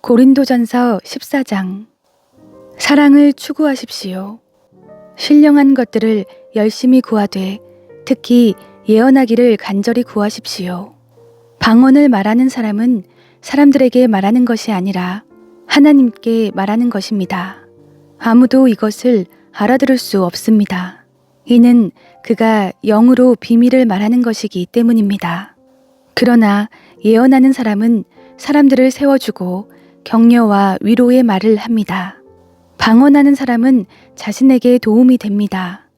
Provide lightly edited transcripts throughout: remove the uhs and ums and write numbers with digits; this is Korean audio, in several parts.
고린도전서 14장. 사랑을 추구하십시오. 신령한 것들을 열심히 구하되 특히 예언하기를 간절히 구하십시오. 방언을 말하는 사람은 사람들에게 말하는 것이 아니라 하나님께 말하는 것입니다. 아무도 이것을 알아들을 수 없습니다. 이는 그가 영으로 비밀을 말하는 것이기 때문입니다. 그러나 예언하는 사람은 사람들을 세워주고 격려와 위로의 말을 합니다. 방언하는 사람은 자신에게 도움이 됩니다.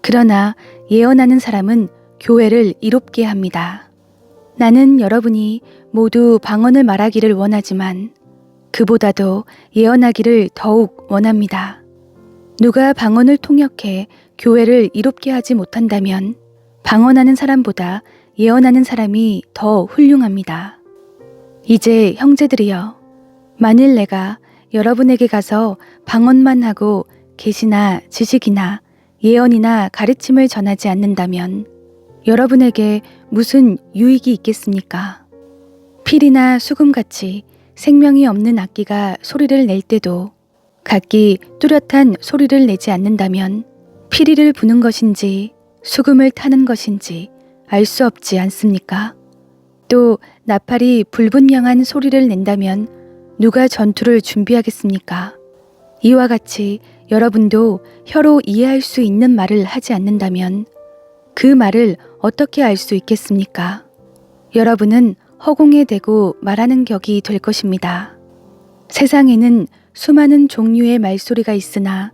그러나 예언하는 사람은 교회를 이롭게 합니다. 나는 여러분이 모두 방언을 말하기를 원하지만 그보다도 예언하기를 더욱 원합니다. 누가 방언을 통역해 교회를 이롭게 하지 못한다면 방언하는 사람보다 예언하는 사람이 더 훌륭합니다. 이제 형제들이여, 만일 내가 여러분에게 가서 방언만 하고 계시나 지식이나 예언이나 가르침을 전하지 않는다면 여러분에게 무슨 유익이 있겠습니까? 필이나 수금같이 생명이 없는 악기가 소리를 낼 때도 각기 뚜렷한 소리를 내지 않는다면 피리를 부는 것인지 수금을 타는 것인지 알 수 없지 않습니까? 또 나팔이 불분명한 소리를 낸다면 누가 전투를 준비하겠습니까? 이와 같이 여러분도 혀로 이해할 수 있는 말을 하지 않는다면 그 말을 어떻게 알 수 있겠습니까? 여러분은 허공에 대고 말하는 격이 될 것입니다. 세상에는 수많은 종류의 말소리가 있으나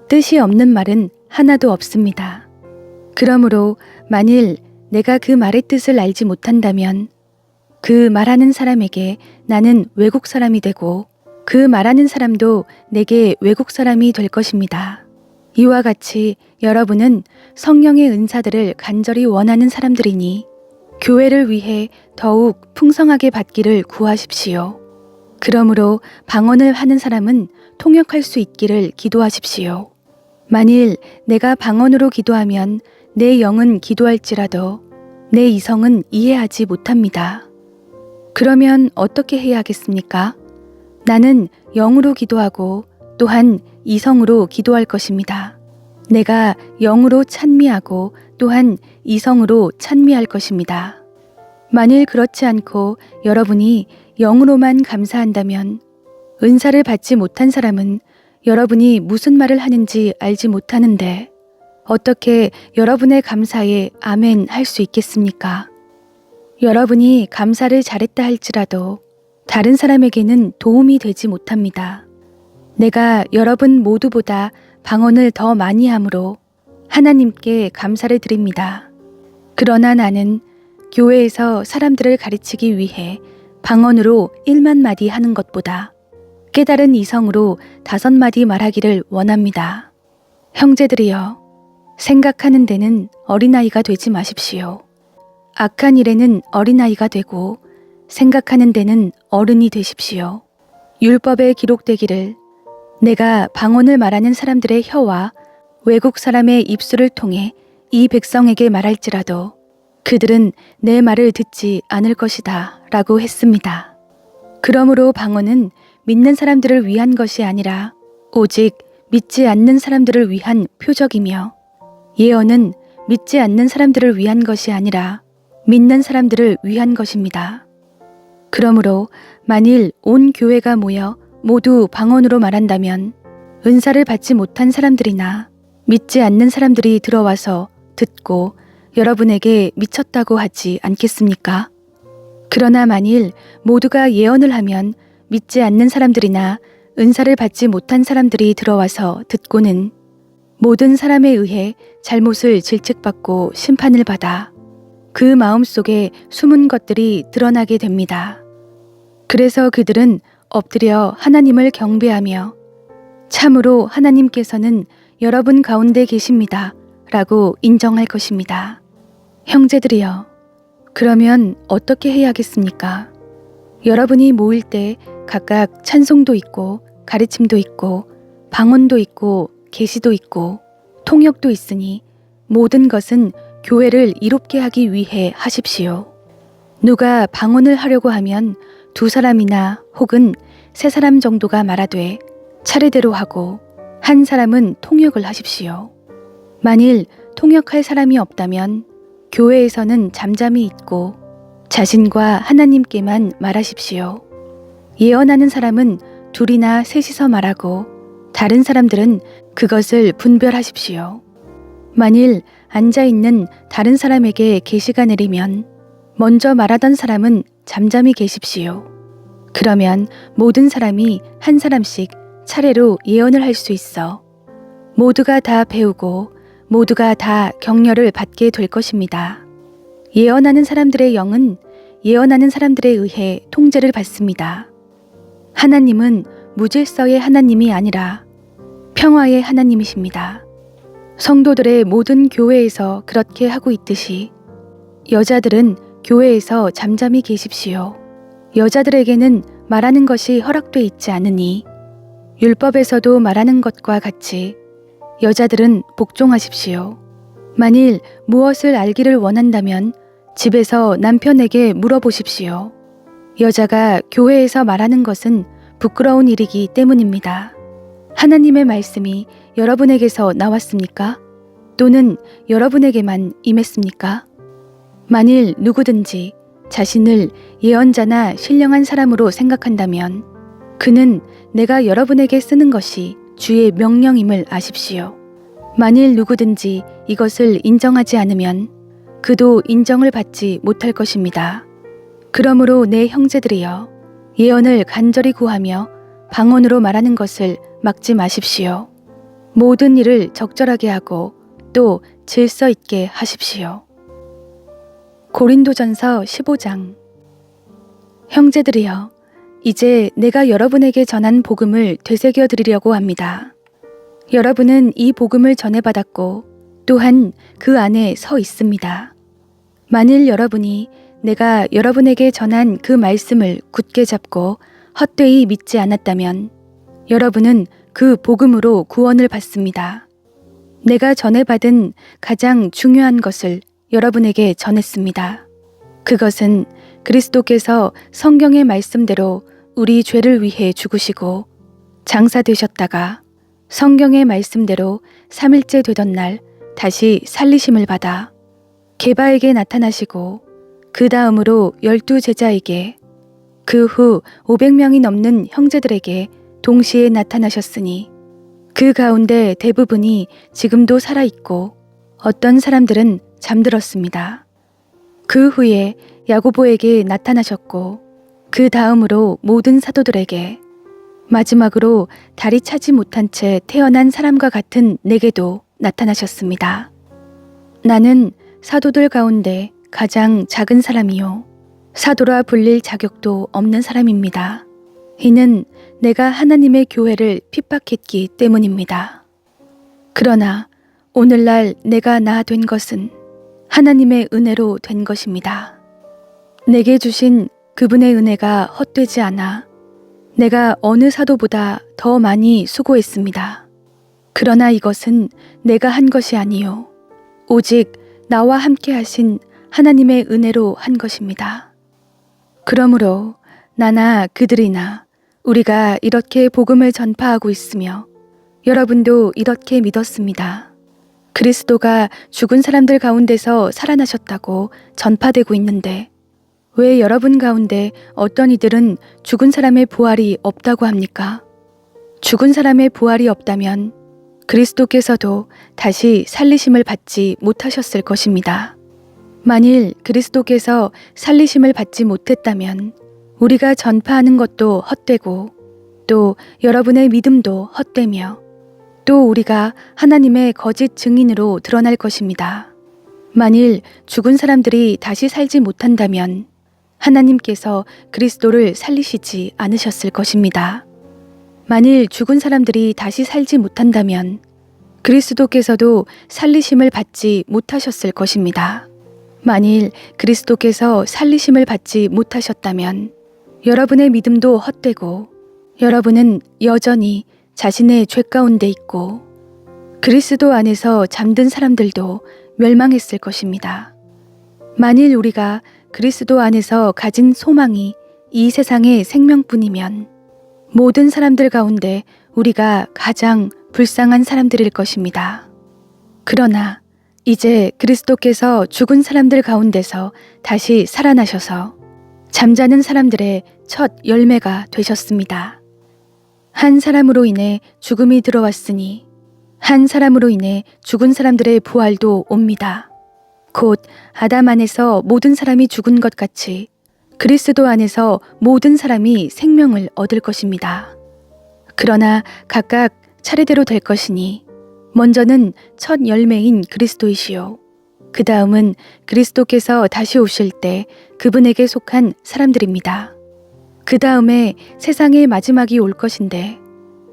뜻이 없는 말은 하나도 없습니다. 그러므로 만일 내가 그 말의 뜻을 알지 못한다면 그 말하는 사람에게 나는 외국 사람이 되고 그 말하는 사람도 내게 외국 사람이 될 것입니다. 이와 같이 여러분은 성령의 은사들을 간절히 원하는 사람들이니 교회를 위해 더욱 풍성하게 받기를 구하십시오. 그러므로 방언을 하는 사람은 통역할 수 있기를 기도하십시오. 만일 내가 방언으로 기도하면 내 영은 기도할지라도 내 이성은 이해하지 못합니다. 그러면 어떻게 해야 하겠습니까? 나는 영으로 기도하고 또한 이성으로 기도할 것입니다. 내가 영으로 찬미하고 또한 이성으로 찬미할 것입니다. 만일 그렇지 않고 여러분이 영으로만 감사한다면 은사를 받지 못한 사람은 여러분이 무슨 말을 하는지 알지 못하는데 어떻게 여러분의 감사에 아멘 할 수 있겠습니까? 여러분이 감사를 잘했다 할지라도 다른 사람에게는 도움이 되지 못합니다. 내가 여러분 모두보다 방언을 더 많이 함으로 하나님께 감사를 드립니다. 그러나 나는 교회에서 사람들을 가르치기 위해 방언으로 1만 마디 하는 것보다 깨달은 이성으로 5마디 말하기를 원합니다. 형제들이여, 생각하는 데는 어린아이가 되지 마십시오. 악한 일에는 어린아이가 되고 생각하는 데는 어른이 되십시오. 율법에 기록되기를 내가 방언을 말하는 사람들의 혀와 외국 사람의 입술을 통해 이 백성에게 말할지라도 그들은 내 말을 듣지 않을 것이다 라고 했습니다. 그러므로 방언은 믿는 사람들을 위한 것이 아니라 오직 믿지 않는 사람들을 위한 표적이며 예언은 믿지 않는 사람들을 위한 것이 아니라 믿는 사람들을 위한 것입니다. 그러므로 만일 온 교회가 모여 모두 방언으로 말한다면 은사를 받지 못한 사람들이나 믿지 않는 사람들이 들어와서 듣고 여러분에게 미쳤다고 하지 않겠습니까? 그러나 만일 모두가 예언을 하면 믿지 않는 사람들이나 은사를 받지 못한 사람들이 들어와서 듣고는 모든 사람에 의해 잘못을 질책받고 심판을 받아 그 마음속에 숨은 것들이 드러나게 됩니다. 그래서 그들은 엎드려 하나님을 경배하며 참으로 하나님께서는 여러분 가운데 계십니다 라고 인정할 것입니다. 형제들이여, 그러면 어떻게 해야겠습니까? 여러분이 모일 때 각각 찬송도 있고 가르침도 있고 방언도 있고 계시도 있고 통역도 있으니 모든 것은 교회를 이롭게 하기 위해 하십시오. 누가 방언을 하려고 하면 2 사람이나 혹은 세 사람 정도가 말하되 차례대로 하고 한 사람은 통역을 하십시오. 만일 통역할 사람이 없다면 교회에서는 잠잠히 있고 자신과 하나님께만 말하십시오. 예언하는 사람은 둘이나 셋이서 말하고 다른 사람들은 그것을 분별하십시오. 만일 앉아있는 다른 사람에게 계시가 내리면 먼저 말하던 사람은 잠잠히 계십시오. 그러면 모든 사람이 한 사람씩 차례로 예언을 할 수 있어 모두가 다 배우고 모두가 다 격려를 받게 될 것입니다. 예언하는 사람들의 영은 예언하는 사람들에 의해 통제를 받습니다. 하나님은 무질서의 하나님이 아니라 평화의 하나님이십니다. 성도들의 모든 교회에서 그렇게 하고 있듯이 여자들은 교회에서 잠잠히 계십시오. 여자들에게는 말하는 것이 허락돼 있지 않으니 율법에서도 말하는 것과 같이 여자들은 복종하십시오. 만일 무엇을 알기를 원한다면 집에서 남편에게 물어보십시오. 여자가 교회에서 말하는 것은 부끄러운 일이기 때문입니다. 하나님의 말씀이 여러분에게서 나왔습니까? 또는 여러분에게만 임했습니까? 만일 누구든지 자신을 예언자나 신령한 사람으로 생각한다면 그는 내가 여러분에게 쓰는 것이 주의 명령임을 아십시오. 만일 누구든지 이것을 인정하지 않으면 그도 인정을 받지 못할 것입니다. 그러므로 내 형제들이여, 예언을 간절히 구하며 방언으로 말하는 것을 막지 마십시오. 모든 일을 적절하게 하고 또 질서 있게 하십시오. 고린도전서 15장. 형제들이여, 이제 내가 여러분에게 전한 복음을 되새겨 드리려고 합니다. 여러분은 이 복음을 전해받았고 또한 그 안에 서 있습니다. 만일 여러분이 내가 여러분에게 전한 그 말씀을 굳게 잡고 헛되이 믿지 않았다면 여러분은 그 복음으로 구원을 받습니다. 내가 전해받은 가장 중요한 것을 여러분에게 전했습니다. 그것은 그리스도께서 성경의 말씀대로 우리 죄를 위해 죽으시고 장사되셨다가 성경의 말씀대로 3일째 되던 날 다시 살리심을 받아 게바에게 나타나시고 그 다음으로 12제자에게 그 후 500명이 넘는 형제들에게 동시에 나타나셨으니 그 가운데 대부분이 지금도 살아있고 어떤 사람들은 잠들었습니다. 그 후에 야고보에게 나타나셨고 그 다음으로 모든 사도들에게 마지막으로 다리 차지 못한 채 태어난 사람과 같은 내게도 나타나셨습니다. 나는 사도들 가운데 가장 작은 사람이요 사도라 불릴 자격도 없는 사람입니다. 이는 내가 하나님의 교회를 핍박했기 때문입니다. 그러나 오늘날 내가 나 된 것은 하나님의 은혜로 된 것입니다. 내게 주신 그분의 은혜가 헛되지 않아 내가 어느 사도보다 더 많이 수고했습니다. 그러나 이것은 내가 한 것이 아니요 오직 나와 함께 하신 하나님의 은혜로 한 것입니다. 그러므로 나나 그들이나 우리가 이렇게 복음을 전파하고 있으며 여러분도 이렇게 믿었습니다. 그리스도가 죽은 사람들 가운데서 살아나셨다고 전파되고 있는데 왜 여러분 가운데 어떤 이들은 죽은 사람의 부활이 없다고 합니까? 죽은 사람의 부활이 없다면 그리스도께서도 다시 살리심을 받지 못하셨을 것입니다. 만일 그리스도께서 살리심을 받지 못했다면 우리가 전파하는 것도 헛되고 또 여러분의 믿음도 헛되며 또 우리가 하나님의 거짓 증인으로 드러날 것입니다. 만일 죽은 사람들이 다시 살지 못한다면 하나님께서 그리스도를 살리시지 않으셨을 것입니다. 만일 죽은 사람들이 다시 살지 못한다면 그리스도께서도 살리심을 받지 못하셨을 것입니다. 만일 그리스도께서 살리심을 받지 못하셨다면 여러분의 믿음도 헛되고 여러분은 여전히 자신의 죄 가운데 있고 그리스도 안에서 잠든 사람들도 멸망했을 것입니다. 만일 우리가 그리스도 안에서 가진 소망이 이 세상의 생명뿐이면 모든 사람들 가운데 우리가 가장 불쌍한 사람들일 것입니다. 그러나 이제 그리스도께서 죽은 사람들 가운데서 다시 살아나셔서 잠자는 사람들의 첫 열매가 되셨습니다. 한 사람으로 인해 죽음이 들어왔으니 한 사람으로 인해 죽은 사람들의 부활도 옵니다. 곧 아담 안에서 모든 사람이 죽은 것 같이 그리스도 안에서 모든 사람이 생명을 얻을 것입니다. 그러나 각각 차례대로 될 것이니 먼저는 첫 열매인 그리스도이시요. 그 다음은 그리스도께서 다시 오실 때 그분에게 속한 사람들입니다. 그 다음에 세상의 마지막이 올 것인데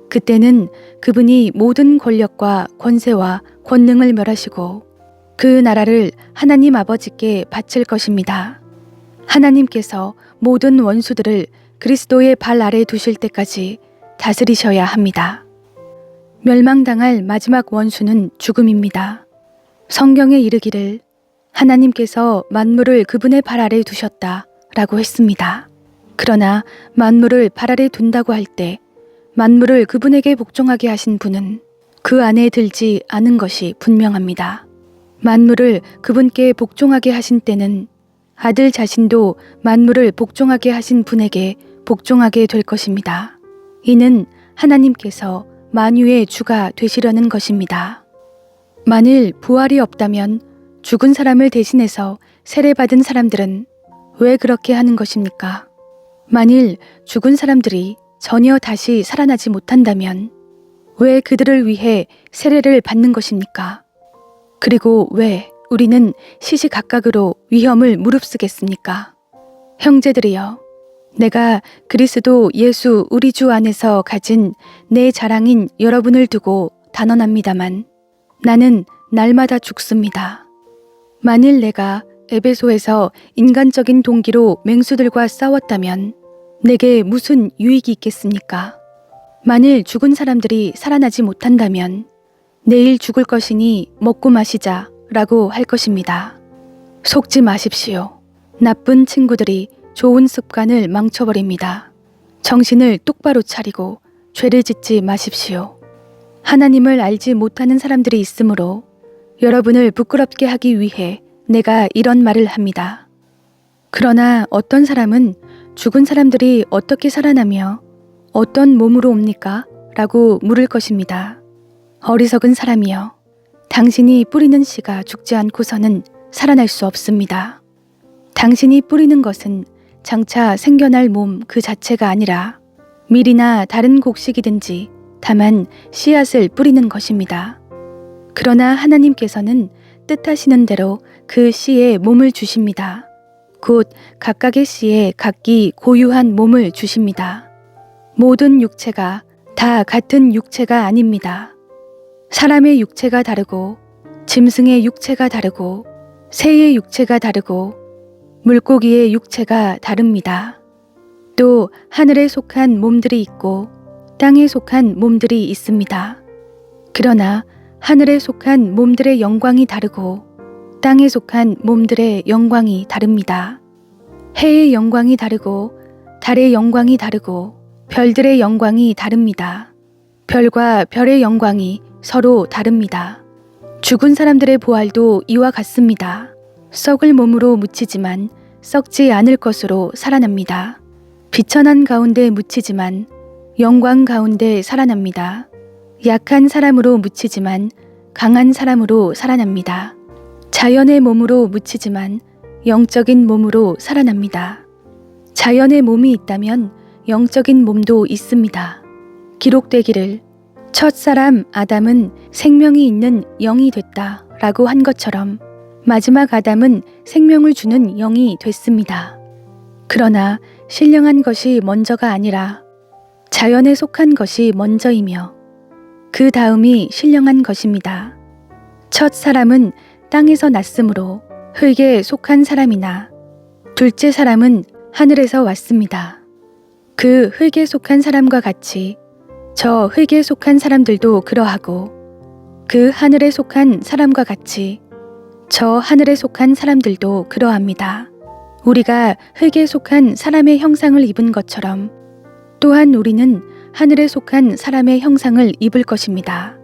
그때는 그분이 모든 권력과 권세와 권능을 멸하시고 그 나라를 하나님 아버지께 바칠 것입니다. 하나님께서 모든 원수들을 그리스도의 발 아래 두실 때까지 다스리셔야 합니다. 멸망당할 마지막 원수는 죽음입니다. 성경에 이르기를 하나님께서 만물을 그분의 발 아래 두셨다 라고 했습니다. 그러나 만물을 발 아래 둔다고 할 때 만물을 그분에게 복종하게 하신 분은 그 안에 들지 않은 것이 분명합니다. 만물을 그분께 복종하게 하신 때는 아들 자신도 만물을 복종하게 하신 분에게 복종하게 될 것입니다. 이는 하나님께서 만유의 주가 되시려는 것입니다. 만일 부활이 없다면 죽은 사람을 대신해서 세례받은 사람들은 왜 그렇게 하는 것입니까? 만일 죽은 사람들이 전혀 다시 살아나지 못한다면 왜 그들을 위해 세례를 받는 것입니까? 그리고 왜 우리는 시시각각으로 위험을 무릅쓰겠습니까? 형제들이여, 내가 그리스도 예수 우리 주 안에서 가진 내 자랑인 여러분을 두고 단언합니다만 나는 날마다 죽습니다. 만일 내가 에베소에서 인간적인 동기로 맹수들과 싸웠다면 내게 무슨 유익이 있겠습니까? 만일 죽은 사람들이 살아나지 못한다면 내일 죽을 것이니 먹고 마시자 라고 할 것입니다. 속지 마십시오. 나쁜 친구들이 좋은 습관을 망쳐버립니다. 정신을 똑바로 차리고 죄를 짓지 마십시오. 하나님을 알지 못하는 사람들이 있으므로 여러분을 부끄럽게 하기 위해 내가 이런 말을 합니다. 그러나 어떤 사람은 죽은 사람들이 어떻게 살아나며 어떤 몸으로 옵니까? 라고 물을 것입니다. 어리석은 사람이여, 당신이 뿌리는 씨가 죽지 않고서는 살아날 수 없습니다. 당신이 뿌리는 것은 장차 생겨날 몸 그 자체가 아니라 밀이나 다른 곡식이든지 다만 씨앗을 뿌리는 것입니다. 그러나 하나님께서는 뜻하시는 대로 그 씨에 몸을 주십니다. 곧 각각의 씨에 각기 고유한 몸을 주십니다. 모든 육체가 다 같은 육체가 아닙니다. 사람의 육체가 다르고 짐승의 육체가 다르고 새의 육체가 다르고 물고기의 육체가 다릅니다. 또 하늘에 속한 몸들이 있고 땅에 속한 몸들이 있습니다. 그러나 하늘에 속한 몸들의 영광이 다르고 땅에 속한 몸들의 영광이 다릅니다. 해의 영광이 다르고 달의 영광이 다르고 별들의 영광이 다릅니다. 별과 별의 영광이 서로 다릅니다. 죽은 사람들의 부활도 이와 같습니다. 썩을 몸으로 묻히지만 썩지 않을 것으로 살아납니다. 비천한 가운데 묻히지만 영광 가운데 살아납니다. 약한 사람으로 묻히지만 강한 사람으로 살아납니다. 자연의 몸으로 묻히지만 영적인 몸으로 살아납니다. 자연의 몸이 있다면 영적인 몸도 있습니다. 기록되기를 첫사람 아담은 생명이 있는 영이 됐다 라고 한 것처럼 마지막 아담은 생명을 주는 영이 됐습니다. 그러나 신령한 것이 먼저가 아니라 자연에 속한 것이 먼저이며 그 다음이 신령한 것입니다. 첫 사람은 땅에서 났으므로 흙에 속한 사람이나 둘째 사람은 하늘에서 왔습니다. 그 흙에 속한 사람과 같이 저 흙에 속한 사람들도 그러하고 그 하늘에 속한 사람과 같이 저 하늘에 속한 사람들도 그러합니다. 우리가 흙에 속한 사람의 형상을 입은 것처럼 또한 우리는 하늘에 속한 사람의 형상을 입을 것입니다.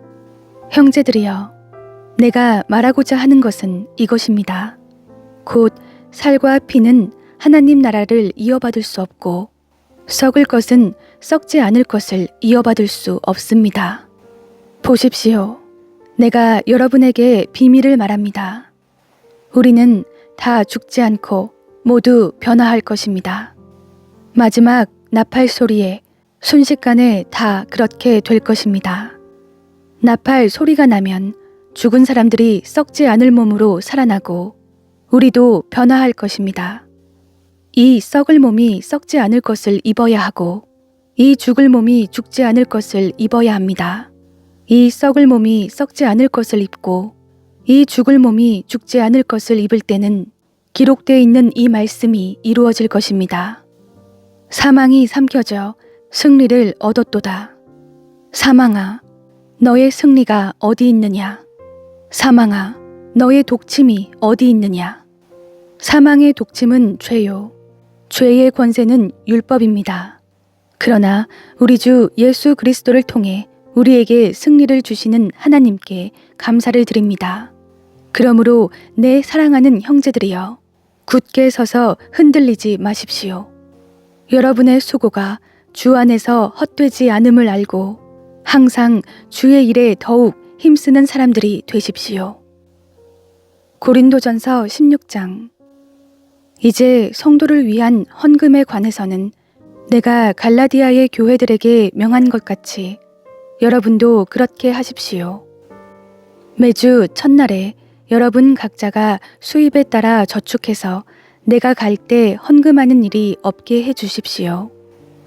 형제들이여, 내가 말하고자 하는 것은 이것입니다. 곧 살과 피는 하나님 나라를 이어받을 수 없고 썩을 것은 썩지 않을 것을 이어받을 수 없습니다. 보십시오. 내가 여러분에게 비밀을 말합니다. 우리는 다 죽지 않고 모두 변화할 것입니다. 마지막 나팔 소리에 순식간에 다 그렇게 될 것입니다. 나팔 소리가 나면 죽은 사람들이 썩지 않을 몸으로 살아나고 우리도 변화할 것입니다. 이 썩을 몸이 썩지 않을 것을 입어야 하고 이 죽을 몸이 죽지 않을 것을 입어야 합니다. 이 썩을 몸이 썩지 않을 것을 입고 이 죽을 몸이 죽지 않을 것을 입을 때는 기록되어 있는 이 말씀이 이루어질 것입니다. 사망이 삼켜져 승리를 얻었도다. 사망아, 너의 승리가 어디 있느냐? 사망아, 너의 독침이 어디 있느냐? 사망의 독침은 죄요. 죄의 권세는 율법입니다. 그러나 우리 주 예수 그리스도를 통해 우리에게 승리를 주시는 하나님께 감사를 드립니다. 그러므로 내 사랑하는 형제들이여, 굳게 서서 흔들리지 마십시오. 여러분의 수고가 주 안에서 헛되지 않음을 알고 항상 주의 일에 더욱 힘쓰는 사람들이 되십시오. 고린도전서 16장. 이제 성도를 위한 헌금에 관해서는 내가 갈라디아의 교회들에게 명한 것 같이 여러분도 그렇게 하십시오. 매주 첫날에 여러분 각자가 수입에 따라 저축해서 내가 갈 때 헌금하는 일이 없게 해 주십시오.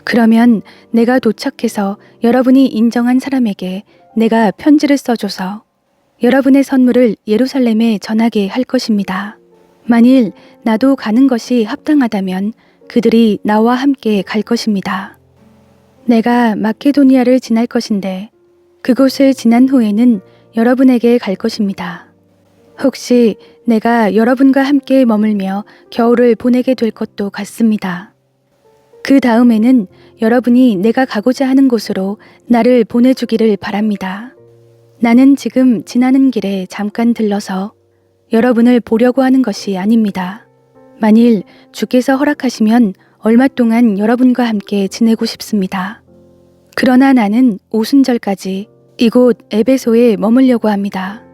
그러면 내가 도착해서 여러분이 인정한 사람에게 내가 편지를 써줘서 여러분의 선물을 예루살렘에 전하게 할 것입니다. 만일 나도 가는 것이 합당하다면 그들이 나와 함께 갈 것입니다. 내가 마케도니아를 지날 것인데 그곳을 지난 후에는 여러분에게 갈 것입니다. 혹시 내가 여러분과 함께 머물며 겨울을 보내게 될 것도 같습니다. 그 다음에는 여러분이 내가 가고자 하는 곳으로 나를 보내주기를 바랍니다. 나는 지금 지나는 길에 잠깐 들러서 여러분을 보려고 하는 것이 아닙니다. 만일 주께서 허락하시면 얼마 동안 여러분과 함께 지내고 싶습니다. 그러나 나는 오순절까지 이곳 에베소에 머물려고 합니다.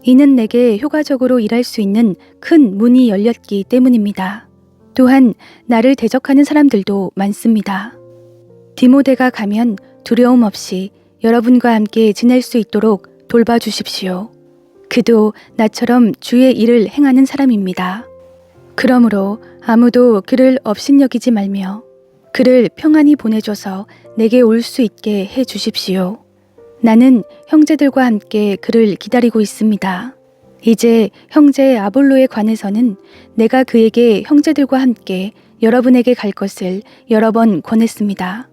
이는 내게 효과적으로 일할 수 있는 큰 문이 열렸기 때문입니다. 또한 나를 대적하는 사람들도 많습니다. 디모데가 가면 두려움 없이 여러분과 함께 지낼 수 있도록 돌봐주십시오. 그도 나처럼 주의 일을 행하는 사람입니다. 그러므로 아무도 그를 업신여기지 말며 그를 평안히 보내줘서 내게 올 수 있게 해 주십시오. 나는 형제들과 함께 그를 기다리고 있습니다. 이제 형제 아볼로에 관해서는 내가 그에게 형제들과 함께 여러분에게 갈 것을 여러 번 권했습니다.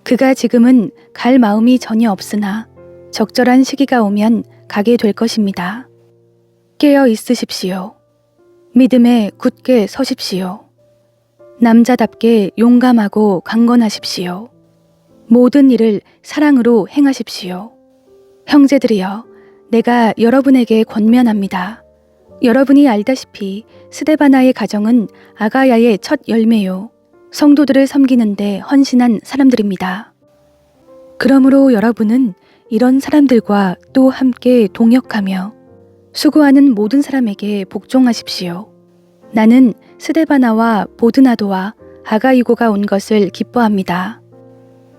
그가 지금은 갈 마음이 전혀 없으나 적절한 시기가 오면 가게 될 것입니다. 깨어 있으십시오. 믿음에 굳게 서십시오. 남자답게 용감하고 강건하십시오. 모든 일을 사랑으로 행하십시오. 형제들이여, 내가 여러분에게 권면합니다. 여러분이 알다시피 스데바나의 가정은 아가야의 첫 열매요. 성도들을 섬기는데 헌신한 사람들입니다. 그러므로 여러분은 이런 사람들과 또 함께 동역하며 수고하는 모든 사람에게 복종하십시오. 나는 스데바나와 보드나도와 아가이고가 온 것을 기뻐합니다.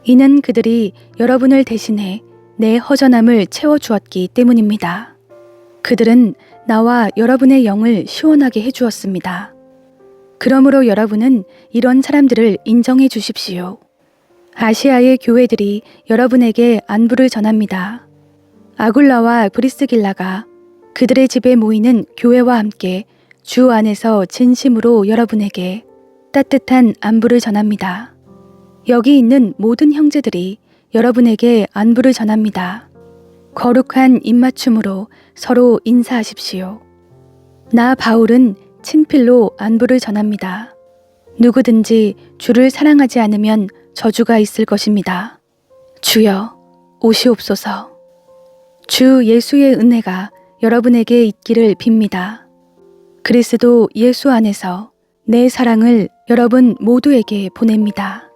이는 그들이 여러분을 대신해 내 허전함을 채워주었기 때문입니다. 그들은 나와 여러분의 영을 시원하게 해주었습니다. 그러므로 여러분은 이런 사람들을 인정해 주십시오. 아시아의 교회들이 여러분에게 안부를 전합니다. 아굴라와 브리스길라가 그들의 집에 모이는 교회와 함께 주 안에서 진심으로 여러분에게 따뜻한 안부를 전합니다. 여기 있는 모든 형제들이 여러분에게 안부를 전합니다. 거룩한 입맞춤으로 서로 인사하십시오. 나 바울은 친필로 안부를 전합니다. 누구든지 주를 사랑하지 않으면 저주가 있을 것입니다. 주여, 오시옵소서. 주 예수의 은혜가 여러분에게 있기를 빕니다. 그리스도 예수 안에서 내 사랑을 여러분 모두에게 보냅니다.